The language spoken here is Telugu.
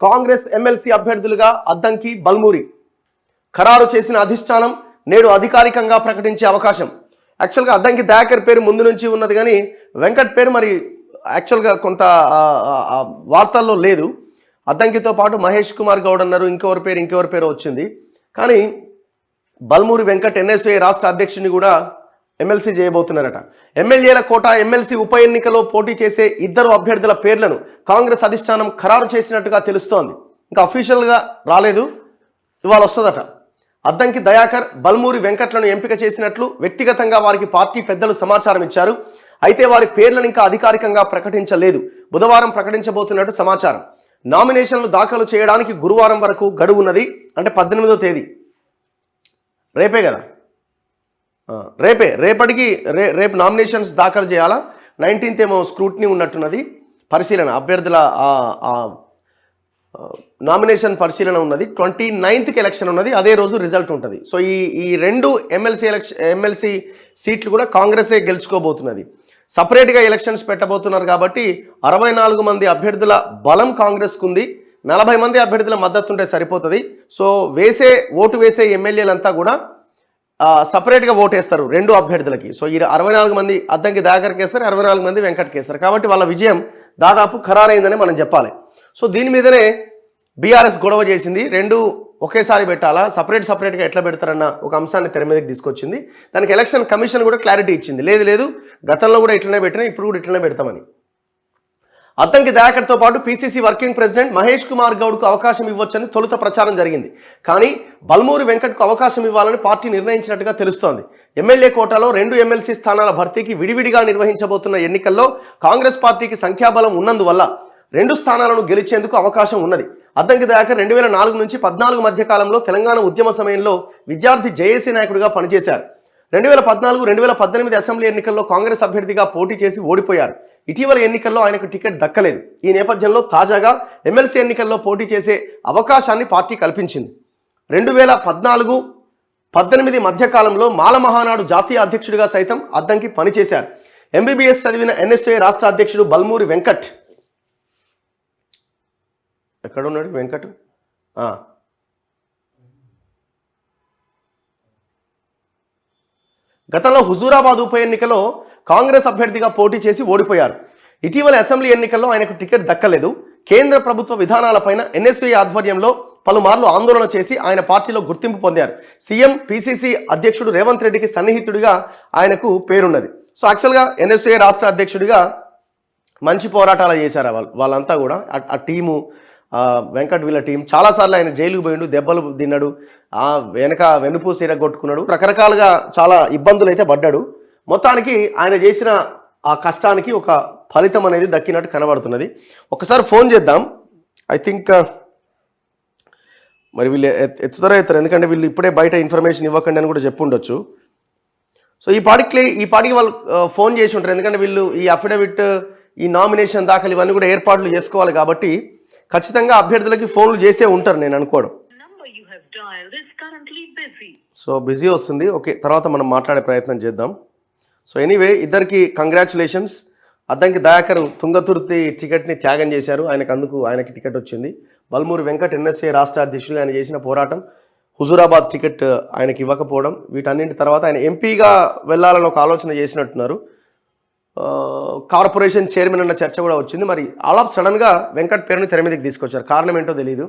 కాంగ్రెస్ ఎమ్మెల్సీ అభ్యర్థులుగా అద్దంకి, బల్మూరి ఖరారు చేసిన అధిష్టానం నేడు అధికారికంగా ప్రకటించే అవకాశం. యాక్చువల్గా అద్దంకి దయాకర్ పేరు ముందు నుంచి ఉన్నది, కానీ వెంకట్ పేరు మరి యాక్చువల్గా కొంత వార్తల్లో లేదు. అద్దంకితో పాటు మహేష్ కుమార్ గౌడ్ అన్నారు, ఇంకెవరి పేరు వచ్చింది. కానీ బల్మూరి వెంకట్ ఎన్ఎస్ఏ రాష్ట్ర అధ్యక్షుడిని కూడా ఎమ్మెల్సీ చేయబోతున్నారట. ఎమ్మెల్యేల కోట ఎమ్మెల్సీ ఉప ఎన్నికలో పోటీ చేసే ఇద్దరు అభ్యర్థుల పేర్లను కాంగ్రెస్ అధిష్టానం ఖరారు చేసినట్టుగా తెలుస్తోంది. ఇంకా అఫీషియల్గా రాలేదు, ఇవాళ వస్తుందట. అద్దంకి దయాకర్, బల్మూరి వెంకట్లను ఎంపిక చేసినట్లు వ్యక్తిగతంగా వారికి పార్టీ పెద్దలు సమాచారం ఇచ్చారు. అయితే వారి పేర్లను ఇంకా అధికారికంగా ప్రకటించలేదు. బుధవారం ప్రకటించబోతున్నట్టు సమాచారం. నామినేషన్లు దాఖలు చేయడానికి గురువారం వరకు గడువు ఉన్నది. అంటే 18వ తేదీ, రేపే కదా, రేపు నామినేషన్స్ దాఖలు చేయాలా. 19th ఏమో స్క్రూటినీ ఉన్నట్టున్నది, పరిశీలన, అభ్యర్థుల నామినేషన్ పరిశీలన ఉన్నది. 29th ఎలక్షన్ ఉన్నది, అదే రోజు రిజల్ట్ ఉంటుంది. సో ఈ రెండు ఎమ్మెల్సీ సీట్లు కూడా కాంగ్రెసే గెలుచుకోబోతున్నది. సపరేట్గా ఎలక్షన్స్ పెట్టబోతున్నారు కాబట్టి 64 మంది అభ్యర్థుల బలం కాంగ్రెస్కు ఉంది. 40 మంది అభ్యర్థుల మద్దతు ఉంటే సరిపోతుంది. సో ఓటు వేసే ఎమ్మెల్యేలంతా కూడా సపరేట్గా ఓటేస్తారు రెండు అభ్యర్థులకి. సో ఈ 64 మంది అద్దంకి దయాకర్కి వేస్తారు, 64 మంది వెంకట్కి వేస్తారు. కాబట్టి వాళ్ళ విజయం దాదాపు ఖరారైందని మనం చెప్పాలి. సో దీని మీదనే బీఆర్ఎస్ గొడవ చేసింది. రెండు ఒకేసారి పెట్టాలా, సపరేట్గా ఎట్లా పెడతారన్న ఒక అంశాన్ని తెర మీదకి తీసుకొచ్చింది. దానికి ఎలక్షన్ కమిషన్ కూడా క్లారిటీ ఇచ్చింది. లేదు గతంలో కూడా ఇట్లనే పెట్టినా, ఇప్పుడు కూడా ఇట్లనే పెడతామని. అద్దంకి దయాకర్తో పాటు PCC working president Mahesh Kumar గౌడ్కు అవకాశం ఇవ్వొచ్చని తొలుత ప్రచారం జరిగింది. కానీ బల్మూరి వెంకట్కు అవకాశం ఇవ్వాలని పార్టీ నిర్ణయించినట్టుగా తెలుస్తోంది. ఎమ్మెల్యే కోటాలో 2 ఎమ్మెల్సీ స్థానాల భర్తీకి విడివిడిగా నిర్వహించబోతున్న ఎన్నికల్లో కాంగ్రెస్ పార్టీకి సంఖ్యాబలం ఉన్నందువల్ల 2 స్థానాలను గెలిచేందుకు అవకాశం ఉన్నది. అద్దంకి దయాకర్ 2004 నుంచి 14 మధ్య కాలంలో తెలంగాణ ఉద్యమ సమయంలో విద్యార్థి జేఏసీ నాయకుడిగా పనిచేశారు. 2014, 2018 అసెంబ్లీ ఎన్నికల్లో కాంగ్రెస్ అభ్యర్థిగా పోటీ చేసి ఓడిపోయారు. ఇటీవల ఎన్నికల్లో ఆయనకు టికెట్ దక్కలేదు. ఈ నేపథ్యంలో తాజాగా ఎమ్మెల్సీ ఎన్నికల్లో పోటీ చేసే అవకాశాన్ని పార్టీ కల్పించింది. 2014, 2018 మధ్యకాలంలో మాల మహానాడు జాతీయ అధ్యక్షుడిగా సైతం అద్దంకి పనిచేశారు. ఎంబీబీఎస్ చదివిన ఎన్ఎస్ఏ రాష్ట్ర అధ్యక్షుడు బల్మూరి వెంకట్ ఎక్కడున్నాడు? వెంకట్ గతంలో హుజూరాబాద్ ఉప ఎన్నికలో కాంగ్రెస్ అభ్యర్థిగా పోటీ చేసి ఓడిపోయారు. ఇటీవల అసెంబ్లీ ఎన్నికల్లో ఆయనకు టికెట్ దక్కలేదు. కేంద్ర ప్రభుత్వ విధానాలపైన ఎన్ఎస్ఏ ఆధ్వర్యంలో పలుమార్లు ఆందోళన చేసి ఆయన పార్టీలో గుర్తింపు పొందారు. సీఎం పీసీసీ అధ్యక్షుడు రేవంత్ రెడ్డికి సన్నిహితుడిగా ఆయనకు పేరున్నది. సో యాక్చువల్గా ఎన్ఎస్ఏ రాష్ట్ర అధ్యక్షుడిగా మంచి పోరాటాలు చేశారు వాళ్ళంతా కూడా. ఆ టీము, వెంకట్ వీళ్ళ టీం చాలాసార్లు ఆయన జైలుకు పోయిండు, దెబ్బలు తిన్నాడు, వెనుపూసి ఇరగొట్టుకున్నాడు, రకరకాలుగా చాలా ఇబ్బందులు అయితే పడ్డాడు. మొత్తానికి ఆయన చేసిన ఆ కష్టానికి ఒక ఫలితం అనేది దక్కినట్టు కనబడుతున్నది. ఒకసారి ఫోన్ చేద్దాం. ఐ థింక్ మరి వీళ్ళు ఎత్తుతారో ఎందుకంటే వీళ్ళు ఇప్పుడే బయట ఇన్ఫర్మేషన్ ఇవ్వకండి అని కూడా చెప్పుండొచ్చు. సో ఈ పాటికి వాళ్ళు ఫోన్ చేసి ఉంటారు. ఎందుకంటే వీళ్ళు ఈ అఫిడవిట్, ఈ నామినేషన్ దాఖలు ఇవన్నీ కూడా ఏర్పాట్లు చేసుకోవాలి కాబట్టి ఖచ్చితంగా అభ్యర్థులకి ఫోన్లు చేసే ఉంటారు నేను అనుకోవడం. సో బిజీ వస్తుంది, ఓకే, తర్వాత మనం మాట్లాడే ప్రయత్నం చేద్దాం. సో ఎనీవే, ఇద్దరికి కంగ్రాచులేషన్స్. అద్దంకి దయాకర్ తుంగతుర్తి టికెట్ని త్యాగం చేశారు, ఆయనకి టికెట్ వచ్చింది. బల్మూరి వెంకట్ ఎన్ఎస్ఏ రాష్ట్ర అధ్యక్షుడిగా ఆయన చేసిన పోరాటం, హుజూరాబాద్ టికెట్ ఆయనకి ఇవ్వకపోవడం, వీటన్నింటి తర్వాత ఆయన ఎంపీగా వెళ్ళాలని ఒక ఆలోచన చేసినట్టున్నారు. కార్పొరేషన్ చైర్మన్ అన్న చర్చ కూడా వచ్చింది. మరి ఆల్ ఆఫ్ సడన్గా వెంకట్ పేరుని తెర మీదకి తీసుకొచ్చారు. కారణం ఏంటో తెలియదు.